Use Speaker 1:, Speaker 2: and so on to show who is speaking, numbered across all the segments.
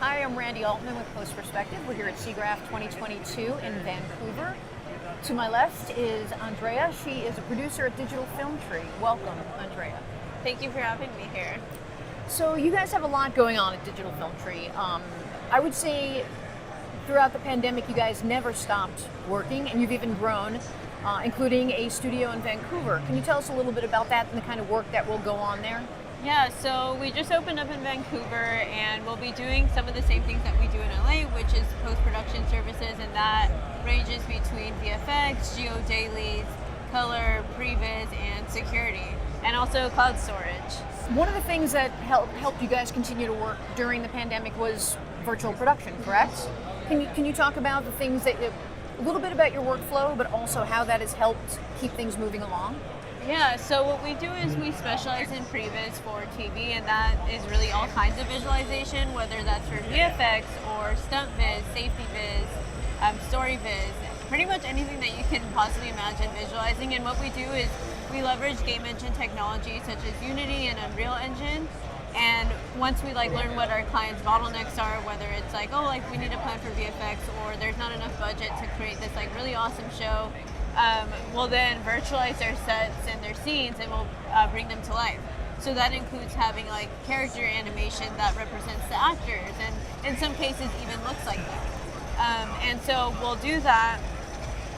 Speaker 1: Hi, I'm Randy Altman with Post Perspective. We're here at SIGGRAPH 2022 in Vancouver. To my left is Andrea. She is a producer at DigitalFilm Tree. Welcome, Andrea.
Speaker 2: Thank you for having me here.
Speaker 1: So you guys have a lot going on at DigitalFilm Tree. I would say throughout the pandemic, you guys never stopped working, and you've even grown, including a studio in Vancouver. Can you tell us a little bit about that and the kind of work that will go on there?
Speaker 2: Yeah, so we just opened up in Vancouver, and we'll be doing some of the same things that we do in LA, which is post-production services, and that ranges between VFX, dailies, color, previz, and security, and also cloud storage.
Speaker 1: One of the things that helped you guys continue to work during the pandemic was virtual production, correct? Can you talk about the things that, a little bit about your workflow, but also how that has helped keep things moving along?
Speaker 2: Yeah, so what we do is we specialize in previz for TV, and that is really all kinds of visualization, whether that's for VFX or stunt viz, safety viz, story viz, pretty much anything that you can possibly imagine visualizing. And what we do is we leverage game engine technology such as Unity and Unreal Engine. And once we learn what our clients' bottlenecks are, whether it's we need a plan for VFX, or there's not enough budget to create this really awesome show, we'll then virtualize their sets and their scenes, and we'll bring them to life. So that includes having character animation that represents the actors, and in some cases even looks like them. And so we'll do that,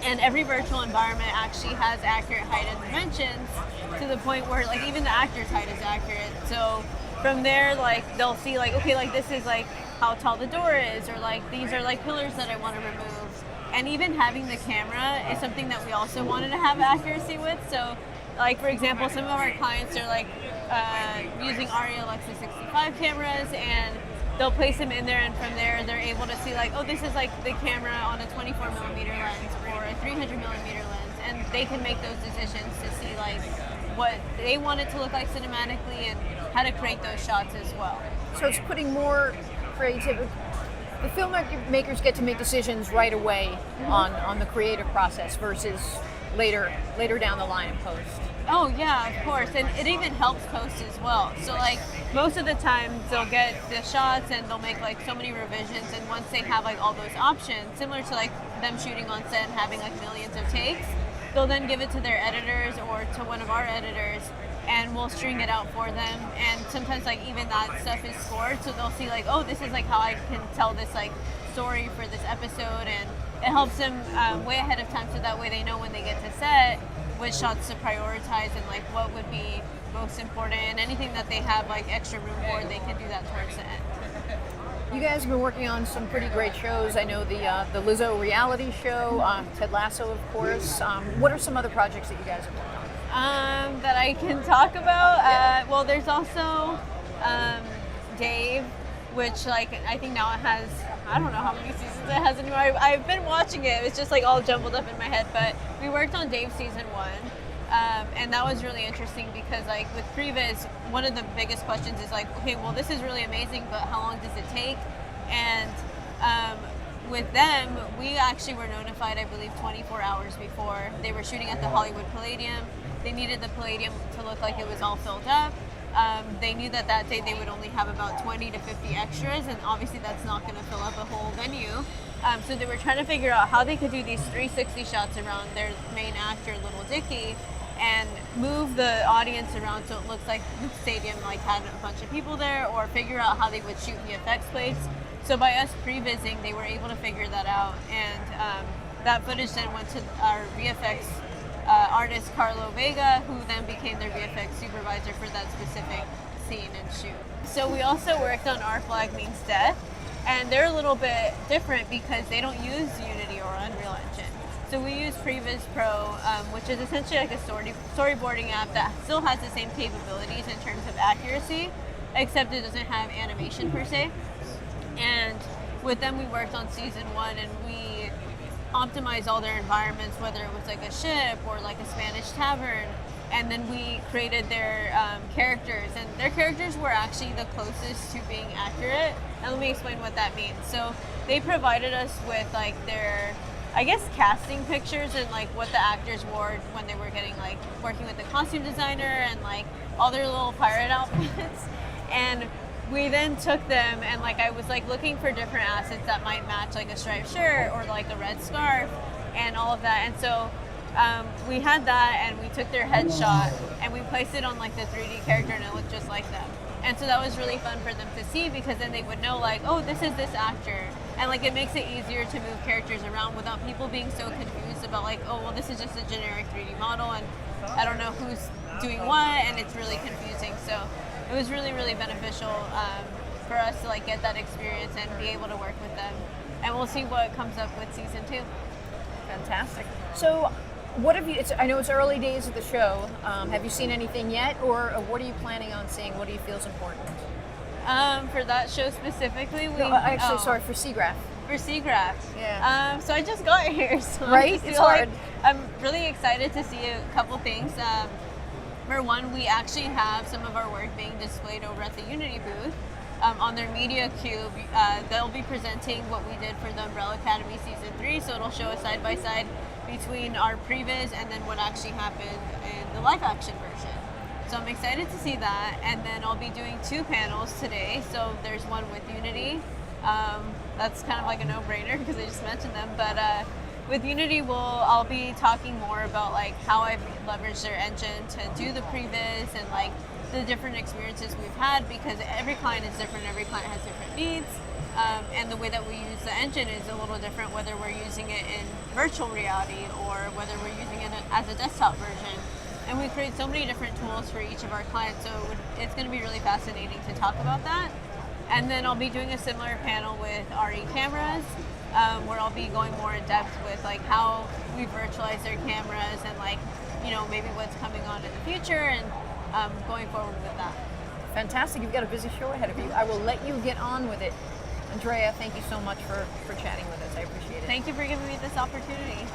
Speaker 2: and every virtual environment actually has accurate height and dimensions to the point where even the actor's height is accurate. So from there, they'll see okay, this is how tall the door is, or these are pillars that I want to remove. And even having the camera is something that we also wanted to have accuracy with. So, for example, some of our clients are using ARRI Alexa 65 cameras, and they'll place them in there, and from there they're able to see oh, this is the camera on a 24 millimeter lens or a 300 millimeter lens, and they can make those decisions to see what they want it to look like cinematically and how to create those shots as well.
Speaker 1: So it's putting more creativity. The filmmakers get to make decisions right away on the creative process versus later down the line in post.
Speaker 2: Oh yeah, of course, and it even helps post as well. So most of the time they'll get the shots and they'll make so many revisions, and once they have all those options, similar to them shooting on set and having millions of takes, they'll then give it to their editors or to one of our editors, and we'll string it out for them. And sometimes even that stuff is scored, so they'll see oh, this is how I can tell this story for this episode, and it helps them way ahead of time, so that way they know when they get to set which shots to prioritize and what would be most important, and anything that they have extra room for, they can do that towards the end.
Speaker 1: You guys have been working on some pretty great shows. I know the Lizzo reality show, Ted Lasso, of course. What are some other projects that you guys have worked on?
Speaker 2: That I can talk about? Yeah. Well, there's also Dave, which I think now it has, I don't know how many seasons it has anymore. I've been watching it. It's just all jumbled up in my head. But we worked on Dave season 1. And that was really interesting because with previz, one of the biggest questions is okay, well, this is really amazing, but how long does it take? And with them, we actually were notified, I believe, 24 hours before. They were shooting at the Hollywood Palladium. They needed the Palladium to look like it was all filled up. They knew that day they would only have about 20 to 50 extras, and obviously that's not going to fill up a whole venue. So they were trying to figure out how they could do these 360 shots around their main actor, Little Dicky, and move the audience around so it looks like the stadium had a bunch of people there, or figure out how they would shoot VFX plates. So by us prevising, they were able to figure that out, and that footage then went to our VFX artist Carlo Vega, who then became their VFX supervisor for that specific scene and shoot. So we also worked on Our Flag Means Death, and they're a little bit different because they don't use Unity or Unreal Engine. So we use Previz Pro, which is essentially a storyboarding app that still has the same capabilities in terms of accuracy, except it doesn't have animation per se. And with them, we worked on season 1, and we optimized all their environments, whether it was a ship or a Spanish tavern. And then we created their characters, and their characters were actually the closest to being accurate. And let me explain what that means. So they provided us with their, I guess, casting pictures and what the actors wore when they were getting working with the costume designer, and all their little pirate outfits. And we then took them and like I was like looking for different assets that might match like a striped shirt or like a red scarf and all of that. And so we had that and we took their headshot and we placed it on like the 3D character and it looked just like them. And so that was really fun for them to see because then they would know like, oh, this is this actor. And like it makes it easier to move characters around without people being so confused about like, oh, well, this is just a generic 3D model and I don't know who's doing what, and it's really confusing. So it was really, really beneficial for us to like get that experience and be able to work with them. And we'll see what comes up with season 2.
Speaker 1: Fantastic. So what have you, I know it's early days of the show. Have you seen anything yet, or what are you planning on seeing? What do you feel is important?
Speaker 2: For that show specifically,
Speaker 1: sorry, for SIGGRAPH.
Speaker 2: For SIGGRAPH.
Speaker 1: Yeah.
Speaker 2: So I just got here, so
Speaker 1: right? It's hard.
Speaker 2: I'm really excited to see a couple things. For one, we actually have some of our work being displayed over at the Unity booth. On their media cube, they'll be presenting what we did for the Umbrella Academy Season 3, so it'll show a side-by-side between our previz and then what actually happened in the live-action version. So I'm excited to see that, and then I'll be doing 2 panels today. So there's one with Unity. That's kind of like a no-brainer because I just mentioned them, but with Unity, I'll be talking more about like how I've leveraged their engine to do the previs and like the different experiences we've had, because every client is different, every client has different needs, and the way that we use the engine is a little different, whether we're using it in virtual reality or whether we're using it as a desktop version. And we create so many different tools for each of our clients, so it's going to be really fascinating to talk about that. And then I'll be doing a similar panel with RE cameras, where I'll be going more in depth with like how we virtualize their cameras and like, you know, maybe what's coming on in the future and going forward with that.
Speaker 1: Fantastic. You've got a busy show ahead of you. I will let you get on with it. Andrea, thank you so much for chatting with us. I appreciate it.
Speaker 2: Thank you for giving me this opportunity.